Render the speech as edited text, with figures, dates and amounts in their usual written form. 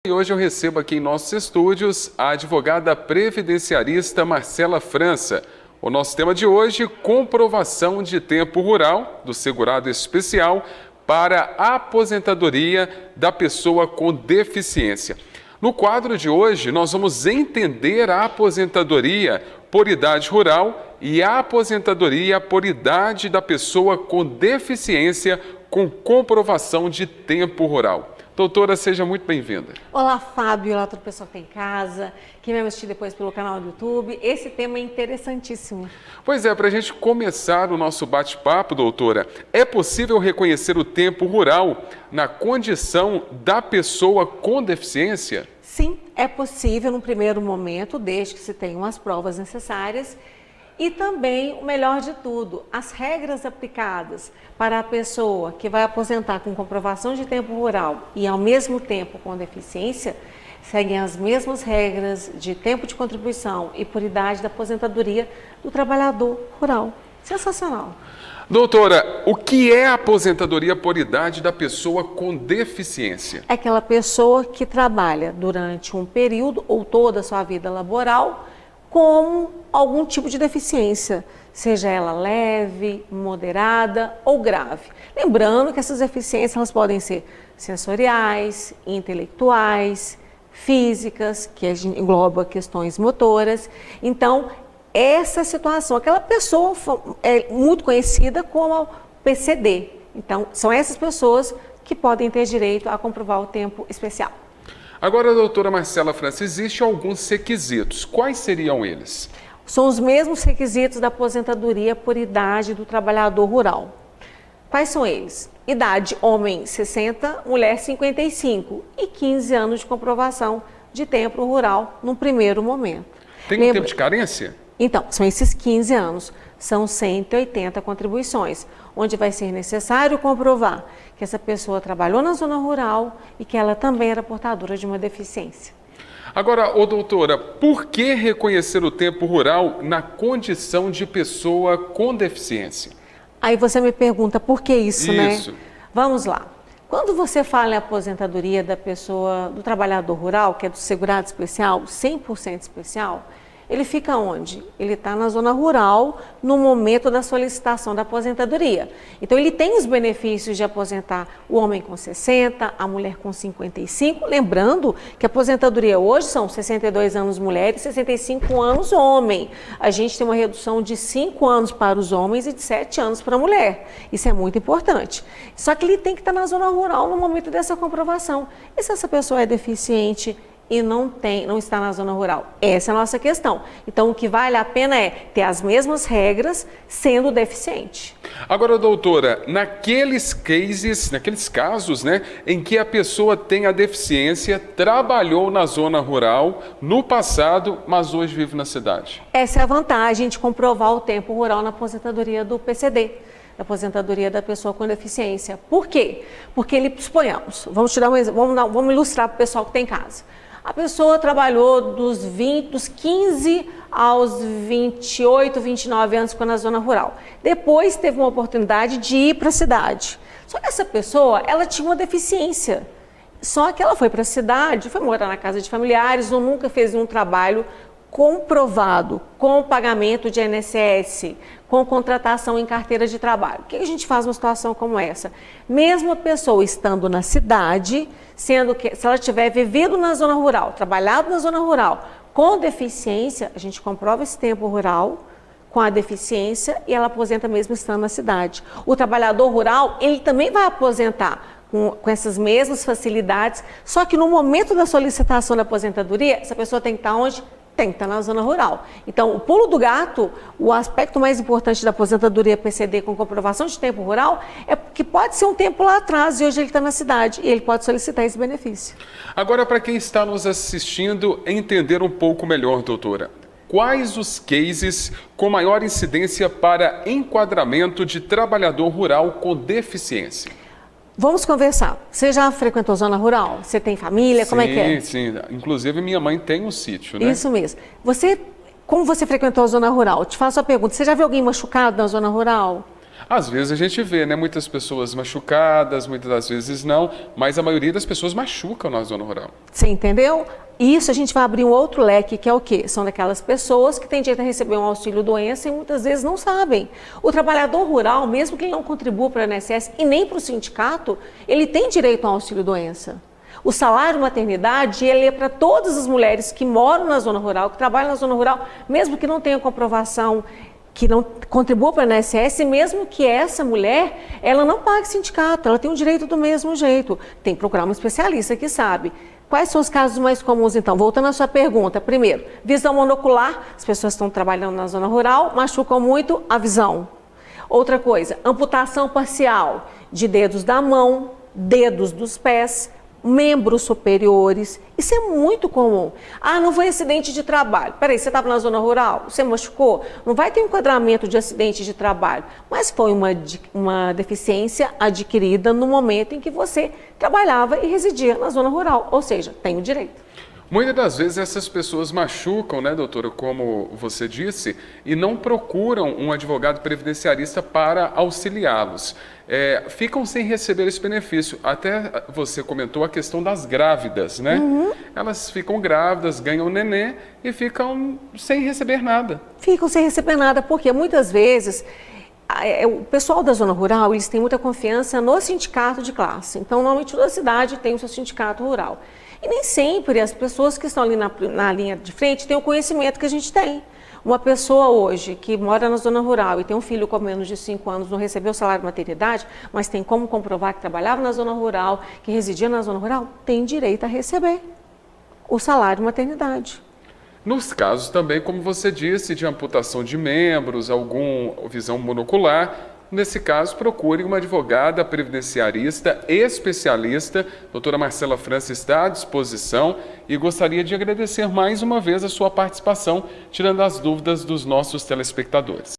E hoje eu recebo aqui em nossos estúdios a advogada previdenciarista Marcela França. O nosso tema de hoje, comprovação de tempo rural do segurado especial para a aposentadoria da pessoa com deficiência. No quadro de hoje, nós vamos entender a aposentadoria por idade rural e a aposentadoria por idade da pessoa com deficiência com comprovação de tempo rural. Doutora, seja muito bem-vinda. Olá, Fábio, olá todo o pessoal que está em casa, quem vai me assistir depois pelo canal do YouTube. Esse tema é interessantíssimo. Pois é, para a gente começar o nosso bate-papo, doutora, é possível reconhecer o tempo rural na condição da pessoa com deficiência? Sim, é possível no primeiro momento, desde que se tenham as provas necessárias. E também, o melhor de tudo, as regras aplicadas para a pessoa que vai aposentar com comprovação de tempo rural e ao mesmo tempo com deficiência, seguem as mesmas regras de tempo de contribuição e por idade da aposentadoria do trabalhador rural. Sensacional! Doutora, o que é a aposentadoria por idade da pessoa com deficiência? É aquela pessoa que trabalha durante um período ou toda a sua vida laboral com algum tipo de deficiência, seja ela leve, moderada ou grave. Lembrando que essas deficiências elas podem ser sensoriais, intelectuais, físicas, que engloba questões motoras. Então, essa situação, aquela pessoa é muito conhecida como PCD. Então, são essas pessoas que podem ter direito a comprovar o tempo especial. Agora, doutora Marcela França, existem alguns requisitos. Quais seriam eles? São os mesmos requisitos da aposentadoria por idade do trabalhador rural. Quais são eles? Idade, homem 60, mulher 55 e 15 anos de comprovação de tempo rural no primeiro momento. Tem um tempo de carência? Então, são esses 15 anos, são 180 contribuições, onde vai ser necessário comprovar que essa pessoa trabalhou na zona rural e que ela também era portadora de uma deficiência. Agora, doutora, por que reconhecer o tempo rural na condição de pessoa com deficiência? Aí você me pergunta por que isso, né? Isso. Vamos lá. Quando você fala em aposentadoria da pessoa, do trabalhador rural, que é do segurado especial, 100% especial, ele fica onde? Ele está na zona rural no momento da solicitação da aposentadoria. Então, ele tem os benefícios de aposentar o homem com 60, a mulher com 55. Lembrando que a aposentadoria hoje são 62 anos mulher e 65 anos homem. A gente tem uma redução de 5 anos para os homens e de 7 anos para a mulher. Isso é muito importante. Só que ele tem que estar na zona rural no momento dessa comprovação. E se essa pessoa é deficiente e não está na zona rural? Essa é a nossa questão. Então, o que vale a pena é ter as mesmas regras sendo deficiente. Agora, doutora, naqueles casos, né, em que a pessoa tem a deficiência, trabalhou na zona rural no passado, mas hoje vive na cidade. Essa é a vantagem de comprovar o tempo rural na aposentadoria do PCD. Da aposentadoria da pessoa com deficiência. Por quê? Porque suponhamos, vamos ilustrar para o pessoal que tem em casa. A pessoa trabalhou dos 15 aos 28, 29 anos na zona rural. Depois teve uma oportunidade de ir para a cidade. Só que essa pessoa, ela tinha uma deficiência. Só que ela foi para a cidade, foi morar na casa de familiares ou nunca fez um trabalho comprovado, com pagamento de INSS, com contratação em carteira de trabalho. O que a gente faz numa situação como essa? Mesmo a pessoa estando na cidade, sendo que se ela tiver vivido na zona rural, trabalhado na zona rural, com deficiência, a gente comprova esse tempo rural com a deficiência e ela aposenta mesmo estando na cidade. O trabalhador rural, ele também vai aposentar com essas mesmas facilidades, só que no momento da solicitação da aposentadoria, essa pessoa tem que estar onde? Tem que estar na zona rural. Então, o pulo do gato, o aspecto mais importante da aposentadoria PCD com comprovação de tempo rural é que pode ser um tempo lá atrás e hoje ele está na cidade e ele pode solicitar esse benefício. Agora, para quem está nos assistindo, entender um pouco melhor, doutora, quais os cases com maior incidência para enquadramento de trabalhador rural com deficiência? Vamos conversar. Você já frequentou zona rural? Você tem família? Sim, como é que é? Sim. Inclusive, minha mãe tem um sítio, né? Isso mesmo. Como você frequentou a zona rural? Te faço a pergunta. Você já viu alguém machucado na zona rural? Às vezes a gente vê, né, muitas pessoas machucadas, muitas das vezes não, mas a maioria das pessoas machucam na zona rural. Você entendeu? Isso a gente vai abrir um outro leque, que é o quê? São daquelas pessoas que têm direito a receber um auxílio-doença e muitas vezes não sabem. O trabalhador rural, mesmo que ele não contribua para o INSS e nem para o sindicato, ele tem direito a um auxílio-doença. O salário maternidade, ele é para todas as mulheres que moram na zona rural, que trabalham na zona rural, mesmo que não tenha comprovação, que não contribua para o INSS, mesmo que essa mulher, ela não pague sindicato, ela tem o direito do mesmo jeito. Tem que procurar um especialista que sabe. Quais são os casos mais comuns, então? Voltando à sua pergunta. Primeiro, visão monocular. As pessoas estão trabalhando na zona rural, machucam muito a visão. Outra coisa, amputação parcial de dedos da mão, dedos dos pés, membros superiores. Isso é muito comum. Ah, não foi acidente de trabalho. Peraí, você estava na zona rural? Você machucou? Não vai ter enquadramento de acidente de trabalho, mas foi uma deficiência adquirida no momento em que você trabalhava e residia na zona rural, ou seja, tem o direito. Muitas das vezes essas pessoas machucam, né, doutora, como você disse, e não procuram um advogado previdenciarista para auxiliá-los. Ficam sem receber esse benefício. Até você comentou a questão das grávidas, né? Uhum. Elas ficam grávidas, ganham nenê e ficam sem receber nada. Ficam sem receber nada, porque muitas vezes o pessoal da zona rural, eles têm muita confiança no sindicato de classe. Então, normalmente toda cidade tem o seu sindicato rural. E nem sempre as pessoas que estão ali na linha de frente têm o conhecimento que a gente tem. Uma pessoa hoje que mora na zona rural e tem um filho com menos de 5 anos, não recebeu salário de maternidade, mas tem como comprovar que trabalhava na zona rural, que residia na zona rural, tem direito a receber o salário de maternidade. Nos casos também, como você disse, de amputação de membros, alguma visão monocular, nesse caso, procure uma advogada previdenciarista especialista. Doutora Marcela França está à disposição e gostaria de agradecer mais uma vez a sua participação, tirando as dúvidas dos nossos telespectadores.